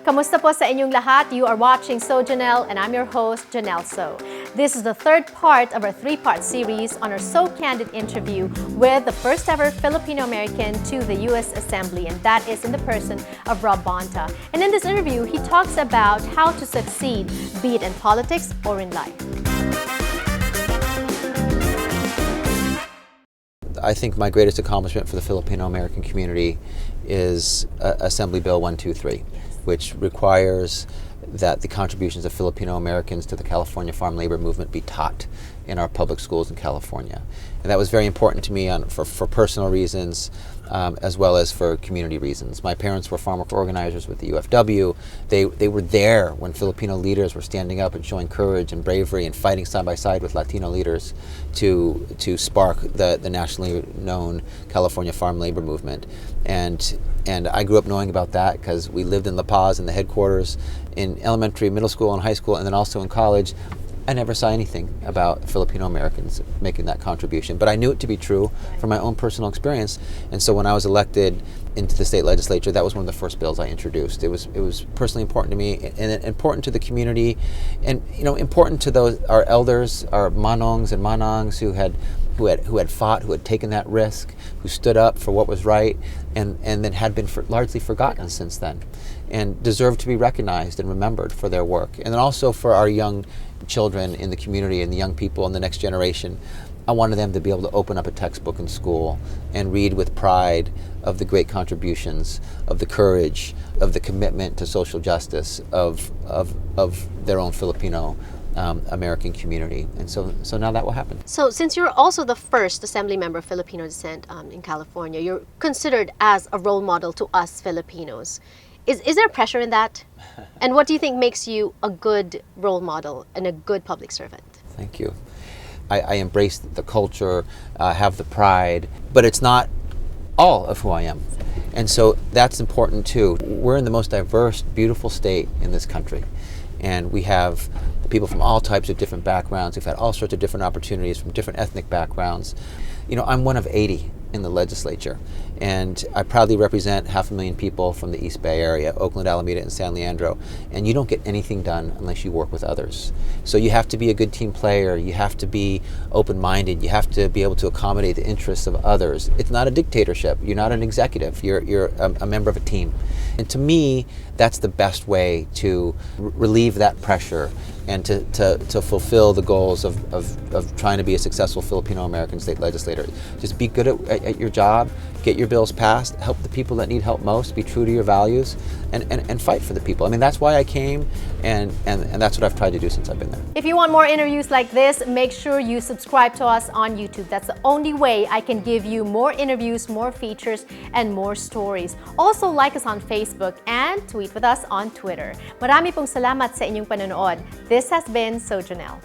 Kamusta po sa inyong lahat? You are watching So Janelle and I'm your host, Janelle So. This is the third part of our three-part series on our So Candid interview with the first ever Filipino-American to the U.S. Assembly, and that is in the person of Rob Bonta. And in this interview, he talks about how to succeed, be it in politics or in life. I think my greatest accomplishment for the Filipino-American community is Assembly Bill 123, which requires that the contributions of Filipino-Americans to the California farm labor movement be taught in our public schools in California. And that was very important to me for personal reasons, as well as for community reasons. My parents were farmer organizers with the UFW. They were there when Filipino leaders were standing up and showing courage and bravery and fighting side by side with Latino leaders to spark the nationally known California farm labor movement. And I grew up knowing about that because we lived in La Paz in the headquarters in elementary, middle school, and high school, and then also in college. I never saw anything about Filipino Americans making that contribution, but I knew it to be true from my own personal experience. And so when I was elected into the state legislature, that was one of the first bills I introduced. It was personally important to me and important to the community, and important to our elders, our manongs and manangs who had fought, who had taken that risk, who stood up for what was right, and then had been largely forgotten since then, and deserve to be recognized and remembered for their work. And then also for our young children in the community and the young people in the next generation, I wanted them to be able to open up a textbook in school and read with pride of the great contributions, of the courage, of the commitment to social justice of their own Filipino American community. And so now that will happen. So since you're also the first Assembly member of Filipino descent in California, you're considered as a role model to us Filipinos. Is there pressure in that? And what do you think makes you a good role model and a good public servant? Thank you. I embrace the culture, have the pride, but it's not all of who I am. And so that's important too. We're in the most diverse, beautiful state in this country. And we have people from all types of different backgrounds. We've had all sorts of different opportunities from different ethnic backgrounds. I'm one of 80 in the legislature, and I proudly represent 500,000 people from the East Bay area, Oakland, Alameda, and San Leandro. And you don't get anything done unless you work with others. So you have to be a good team player. You have to be open-minded. You have to be able to accommodate the interests of others. It's not a dictatorship. You're not an executive. You're a member of a team. And to me, that's the best way to relieve that pressure and to fulfill the goals of trying to be a successful Filipino-American state legislator. Just be good at your job, get your bills passed, help the people that need help most, be true to your values, and fight for the people. I mean, that's why I came, and that's what I've tried to do since I've been there. If you want more interviews like this, make sure you subscribe to us on YouTube. That's the only way I can give you more interviews, more features, and more stories. Also, like us on Facebook and tweet with us on Twitter. Marami pong salamat sa inyong panonood. This has been So Janelle.